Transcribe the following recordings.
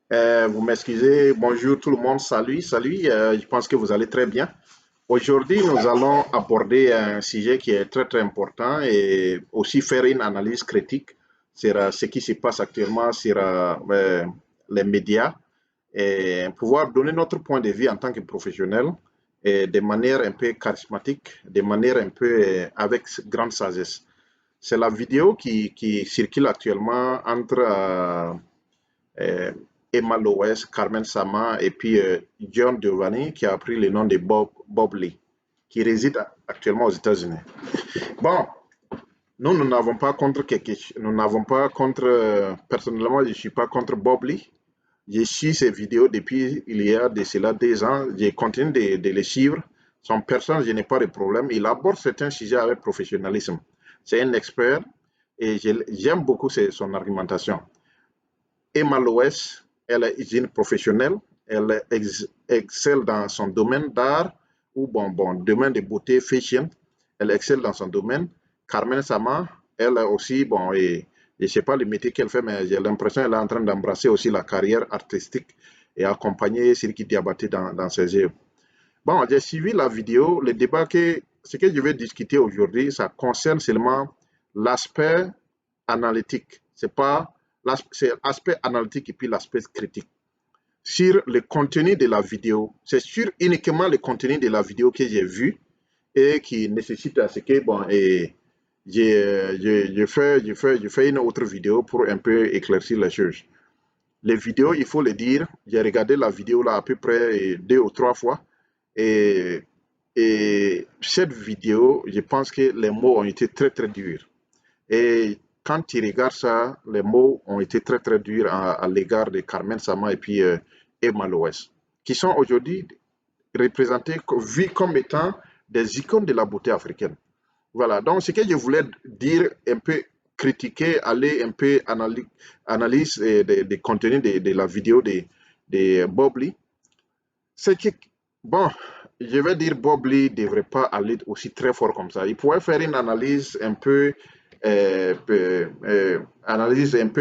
Vous m'excusez, bonjour tout le monde, salut, je pense que vous allez très bien. Aujourd'hui, nous allons aborder un sujet qui est très important et aussi faire une analyse critique sur ce qui se passe actuellement sur les médias et pouvoir donner notre point de vue en tant que professionnel et de manière un peu charismatique, de manière un peu avec grande sagesse. C'est la vidéo qui circule actuellement entre euh, Emma Loès, Carmen Sama et puis John Giovanni qui a pris le nom de Bob Lee, qui réside actuellement aux États-Unis. Bon, nous n'avons pas contre quelque chose, nous n'avons pas contre, personnellement, je ne suis pas contre Bob Lee. J'ai suivi ses vidéos depuis il y a de cela 2 ans. J'ai continué de les suivre. Son personne, je n'ai pas de problème. Il aborde certains sujets avec professionnalisme. C'est un expert et j'aime beaucoup son argumentation. Emma Loès, elle est une professionnelle, elle excelle dans son domaine d'art ou domaine de beauté, fashion, elle excelle dans son domaine. Carmen Sama, elle aussi, et, je ne sais pas le métier qu'elle fait, mais j'ai l'impression qu'elle est en train d'embrasser aussi la carrière artistique et accompagner Siriki Diabaté dans ses œuvres. Bon, j'ai suivi la vidéo, le débat ce que je vais discuter aujourd'hui, ça concerne seulement l'aspect analytique. C'est l'aspect analytique et puis l'aspect critique. Sur le contenu de la vidéo, c'est sur uniquement le contenu de la vidéo que j'ai vu et qui nécessite à ce que, je fais une autre vidéo pour un peu éclaircir les choses. Les vidéos, il faut le dire, j'ai regardé la vidéo là à peu près 2 ou 3 fois et, et cette vidéo, je pense que les mots ont été très durs. Et quand tu regardes ça, les mots ont été très durs à l'égard de Carmen Sama et puis Emma Loès, qui sont aujourd'hui représentés, vus comme étant des icônes de la beauté africaine. Voilà, donc ce que je voulais dire, un peu critiquer, aller un peu analyse des contenus de la vidéo de Bob Lee, c'est que, bon, je vais dire Bob Lee ne devrait pas aller aussi très fort comme ça. Il pourrait faire une analyse un peu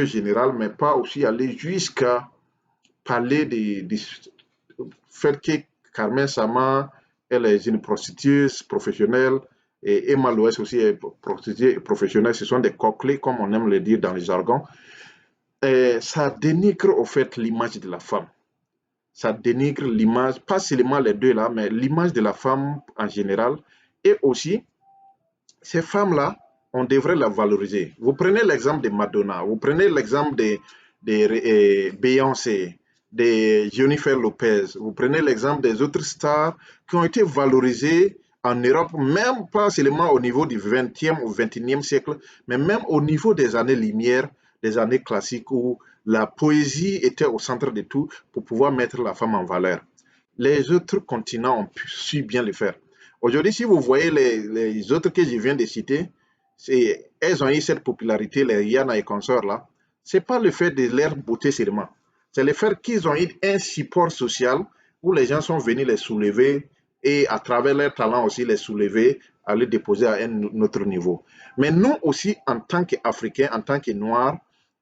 générale, mais pas aussi aller jusqu'à parler du fait que Carmen Sama, elle est une prostituée professionnelle et Emma Loès aussi est prostituée professionnelle. Ce sont des coquelets, comme on aime le dire dans les jargons. Et ça dénigre au fait l'image de la femme. Ça dénigre l'image, pas seulement les deux là, mais l'image de la femme en général. Et aussi, ces femmes-là, on devrait la valoriser. Vous prenez l'exemple de Madonna, vous prenez l'exemple de Beyoncé, de Jennifer Lopez, vous prenez l'exemple des autres stars qui ont été valorisées en Europe, même pas seulement au niveau du 20e ou 21e siècle, mais même au niveau des années Lumière, des années classiques où la poésie était au centre de tout pour pouvoir mettre la femme en valeur. Les autres continents ont su bien le faire. Aujourd'hui, si vous voyez les autres que je viens de citer, elles ont eu cette popularité, les Rihanna et consorts là. Ce n'est pas le fait de leur beauté seulement. C'est le fait qu'ils ont eu un support social où les gens sont venus les soulever et à travers leur talent aussi les soulever, à les déposer à un autre niveau. Mais nous aussi, en tant qu'Africains, en tant que Noirs,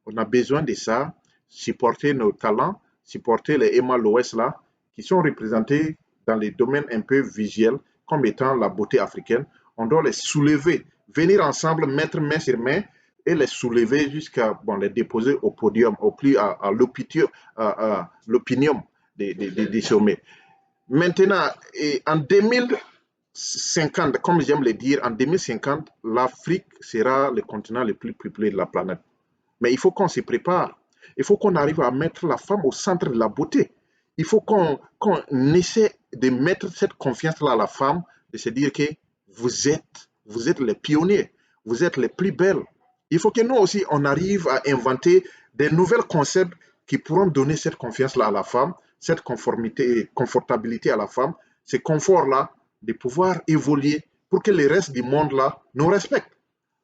on a besoin de ça, supporter nos talents, supporter les Emma Loès là, qui sont représentés dans les domaines un peu visuels comme étant la beauté africaine. On doit les soulever, venir ensemble, mettre main sur main et les soulever jusqu'à les déposer au podium, au plus à l'opinion des sommets. Maintenant, en 2050, comme j'aime le dire, en 2050, l'Afrique sera le continent le plus peuplé de la planète. Mais il faut qu'on se prépare. Il faut qu'on arrive à mettre la femme au centre de la beauté. Il faut qu'on essaie de mettre cette confiance-là à la femme, de se dire que vous êtes les pionniers, vous êtes les plus belles. Il faut que nous aussi, on arrive à inventer des nouveaux concepts qui pourront donner cette confiance-là à la femme, cette confortabilité à la femme, ce confort-là, de pouvoir évoluer pour que le reste du monde-là nous respecte.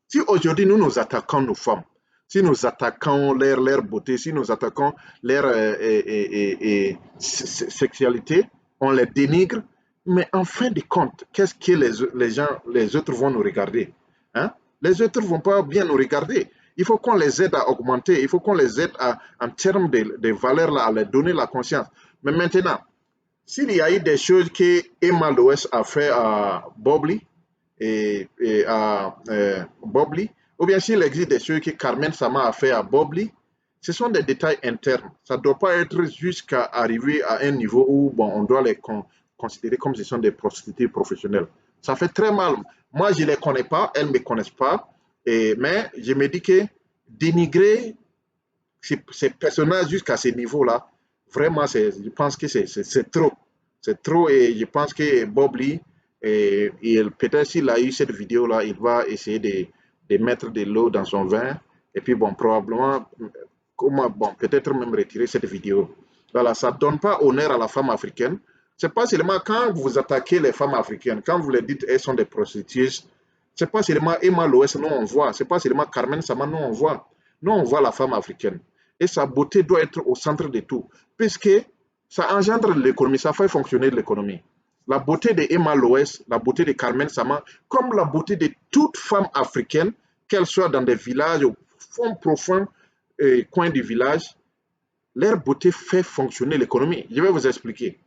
Si aujourd'hui nous nous attaquons nos femmes, si nous attaquons leur beauté, si nous attaquons leur sexualité, on les dénigre, mais en fin de compte, qu'est-ce que les autres vont nous regarder, hein? Les autres ne vont pas bien nous regarder. Il faut qu'on les aide à augmenter. Il faut qu'on les aide en termes de valeurs, là, à leur donner la conscience. Mais maintenant, s'il y a eu des choses que Emma Loès a fait à Bobli, et à Bobli, ou bien s'il existe des choses que Carmen Sama a fait à Bobli, ce sont des détails internes. Ça ne doit pas être jusqu'à arriver à un niveau où bon, on doit les considérer comme si ce sont des prostituées professionnelles. Ça fait très mal. Moi, je ne les connais pas, elles ne me connaissent pas, mais je me dis que dénigrer ces personnages jusqu'à ce niveau-là, vraiment, je pense que c'est trop. C'est trop et je pense que Bob Lee, peut-être s'il a eu cette vidéo-là, il va essayer de mettre de l'eau dans son vin et puis bon, probablement, bon, peut-être même retirer cette vidéo. Voilà, ça ne donne pas honneur à la femme africaine. C'est pas seulement quand vous attaquez les femmes africaines, quand vous les dites elles sont des prostituées, c'est pas seulement Emma Loès, nous on voit, c'est pas seulement Carmen Sama, nous on voit. Nous on voit la femme africaine. Et sa beauté doit être au centre de tout, puisque ça engendre l'économie, ça fait fonctionner l'économie. La beauté de Emma Loès, la beauté de Carmen Sama, comme la beauté de toute femme africaine, qu'elle soit dans des villages au fond profond, coin du village, leur beauté fait fonctionner l'économie. Je vais vous expliquer.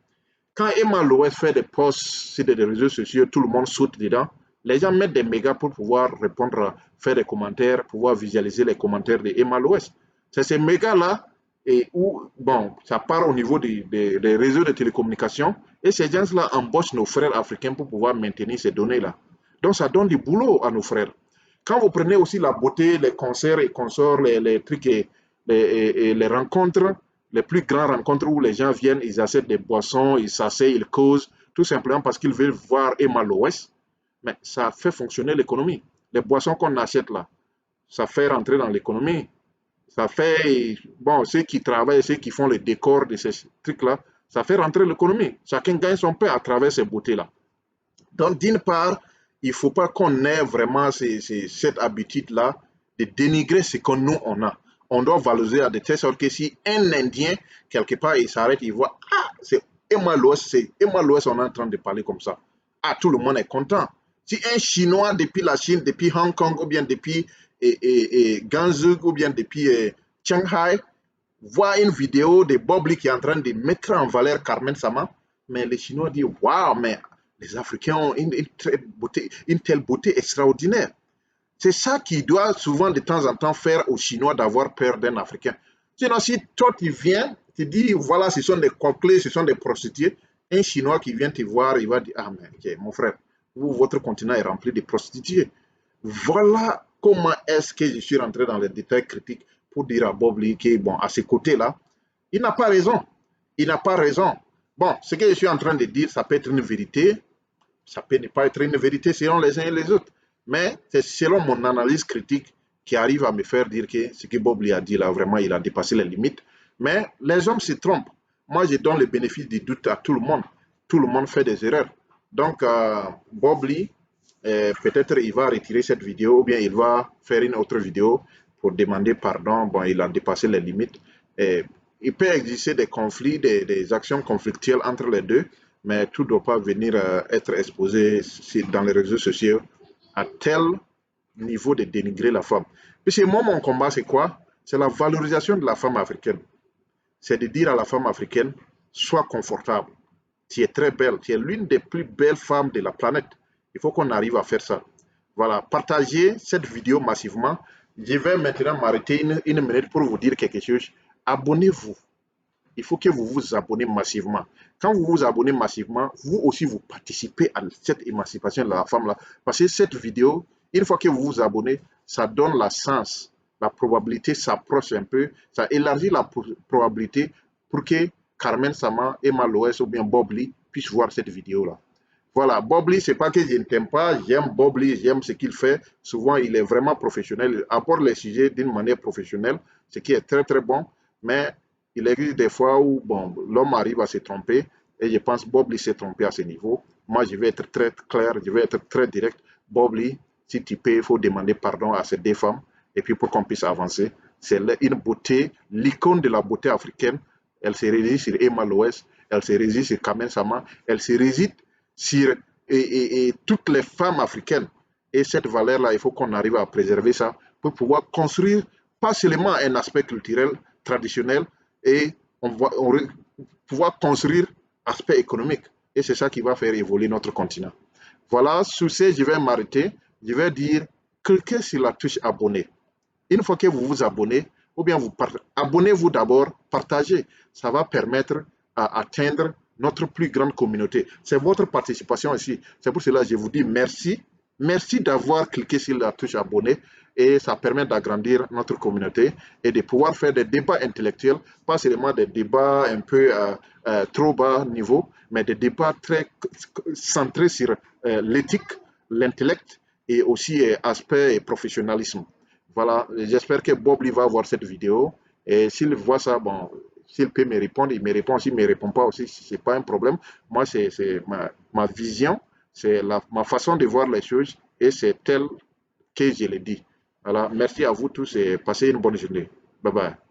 Quand Emma Loès fait des posts sur des réseaux sociaux, tout le monde saute dedans. Les gens mettent des mégas pour pouvoir répondre, faire des commentaires, pouvoir visualiser les commentaires de Emma Loès. C'est ces mégas-là et où, bon, ça part au niveau des réseaux de télécommunications et ces gens-là embauchent nos frères africains pour pouvoir maintenir ces données-là. Donc, ça donne du boulot à nos frères. Quand vous prenez aussi la beauté, les concerts et consorts, les trucs et les rencontres, les plus grandes rencontres où les gens viennent, ils achètent des boissons, ils s'asseyent, ils causent, tout simplement parce qu'ils veulent voir Emma Loès. Mais ça fait fonctionner l'économie. Les boissons qu'on achète là, ça fait rentrer dans l'économie. Ça fait, bon, ceux qui travaillent, ceux qui font le décor de ces trucs-là, ça fait rentrer l'économie. Chacun gagne son pain à travers ces beautés-là. Donc, d'une part, il ne faut pas qu'on ait vraiment cette habitude-là de dénigrer ce que nous, on a. On doit valoriser à de telle sorte que si un Indien, quelque part, il s'arrête, il voit, ah, c'est Emma Loès, on est en train de parler comme ça. Ah, tout le monde est content. Si un Chinois depuis la Chine, depuis Hong Kong, ou bien depuis Ganzhou, ou bien depuis Shanghai, voit une vidéo de Bob Lee qui est en train de mettre en valeur Carmen Sama, mais les Chinois disent, waouh, mais les Africains ont une telle beauté extraordinaire. C'est ça qui doit souvent de temps en temps faire aux Chinois d'avoir peur d'un Africain. Sinon, si toi tu viens, tu dis, voilà, ce sont des coquelets, ce sont des prostituées, un Chinois qui vient te voir, il va dire, ah mais okay, mon frère, vous, votre continent est rempli de prostituées. Voilà comment est-ce que je suis rentré dans les détails critiques pour dire à Bob Lee que, bon, à ces côtés-là, il n'a pas raison. Il n'a pas raison. Bon, ce que je suis en train de dire, ça peut être une vérité, ça peut ne pas être une vérité selon les uns et les autres. Mais c'est selon mon analyse critique qui arrive à me faire dire que ce que Bob Lee a dit là, vraiment, il a dépassé les limites. Mais les hommes se trompent. Moi, je donne le bénéfice du doute à tout le monde. Tout le monde fait des erreurs. Donc, Bob Lee, peut-être il va retirer cette vidéo ou bien il va faire une autre vidéo pour demander pardon. Bon, il a dépassé les limites. Il peut exister des conflits, des actions conflictuelles entre les deux, mais tout ne doit pas venir être exposé dans les réseaux sociaux à tel niveau de dénigrer la femme. Puisque moi, mon combat, c'est quoi? C'est la valorisation de la femme africaine. C'est de dire à la femme africaine, sois confortable. Tu es très belle, tu es l'une des plus belles femmes de la planète. Il faut qu'on arrive à faire ça. Voilà, partagez cette vidéo massivement. Je vais maintenant m'arrêter une minute pour vous dire quelque chose. Abonnez-vous. Il faut que vous vous abonnez massivement. Quand vous vous abonnez massivement, vous aussi vous participez à cette émancipation de la femme-là. Parce que cette vidéo, une fois que vous vous abonnez, ça donne la sens. La probabilité s'approche un peu. Ça élargit la probabilité pour que Carmen Sama, Emma Loès ou bien Bob Lee puissent voir cette vidéo-là. Voilà, Bob Lee, c'est pas que je ne t'aime pas, j'aime Bob Lee, j'aime ce qu'il fait. Souvent, il est vraiment professionnel, il aborde les sujets d'une manière professionnelle, ce qui est très très bon. Mais il existe des fois où bon, l'homme arrive à se tromper et je pense que Bob Lee s'est trompé à ce niveau. Moi, je vais être très clair, je vais être très direct. Bob Lee, si tu peux, il faut demander pardon à ces deux femmes et puis pour qu'on puisse avancer. C'est une beauté, l'icône de la beauté africaine. Elle se réside sur Emma Loès, elle se réside sur Carmen Sama, elle se réside sur toutes les femmes africaines. Et cette valeur-là, il faut qu'on arrive à préserver ça pour pouvoir construire pas seulement un aspect culturel, traditionnel, et pouvoir construire aspect économique. Et c'est ça qui va faire évoluer notre continent. Voilà, sur ce, je vais m'arrêter. Je vais dire, cliquez sur la touche abonner. Une fois que vous vous abonnez, ou bien abonnez-vous d'abord, partagez. Ça va permettre à atteindre notre plus grande communauté. C'est votre participation ici. C'est pour cela que je vous dis merci. Merci d'avoir cliqué sur la touche abonner et ça permet d'agrandir notre communauté et de pouvoir faire des débats intellectuels, pas seulement des débats un peu trop bas niveau, mais des débats très centrés sur l'éthique, l'intellect et aussi aspect et professionnalisme. Voilà, j'espère que Bob lui va voir cette vidéo et s'il voit ça, bon, s'il peut me répondre, il me répond. S'il ne me répond pas aussi, ce n'est pas un problème. Moi, c'est ma vision, c'est ma façon de voir les choses et c'est tel que je le dis. Voilà, merci à vous tous et passez une bonne journée. Bye bye.